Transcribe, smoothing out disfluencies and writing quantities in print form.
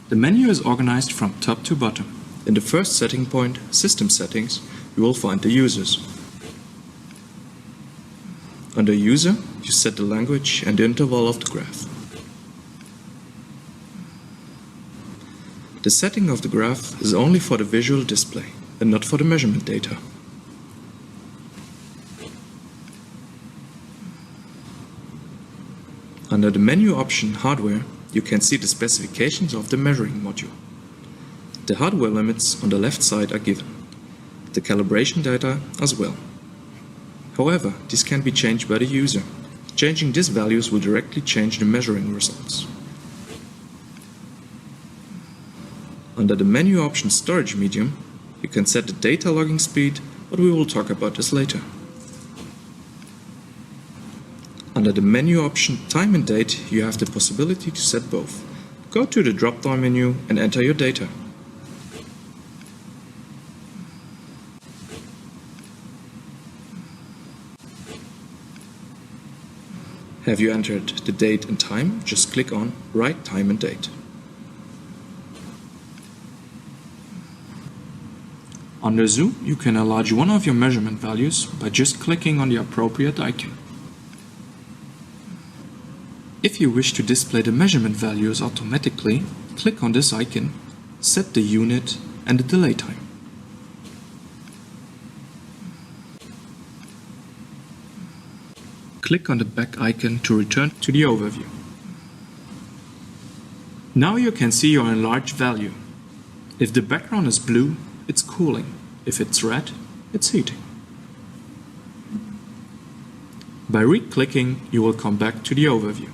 The menu is organized from top to bottom. In the first setting point, System Settings, you will find the users. Under User, you set the language and the interval of the graph. The setting of the graph is only for the visual display and not for the measurement data. Under the menu option Hardware, you can see the specifications of the measuring module. The hardware limits on the left side are given, the calibration data as well. However, this can be changed by the user. Changing these values will directly change the measuring results. Under the menu option Storage Medium, you can set the data logging speed, but we will talk about this later. Under the menu option Time and Date, you have the possibility to set both. Go to the drop-down menu and enter your data. Have you entered the date and time? Just click on Write Time and Date. Under Zoom, you can enlarge one of your measurement values by just clicking on the appropriate icon. If you wish to display the measurement values automatically, click on this icon, set the unit and the delay time. Click on the back icon to return to the overview. Now you can see your enlarged value. If the background is blue, it's cooling. If it's red, it's heating. By re-clicking, you will come back to the overview.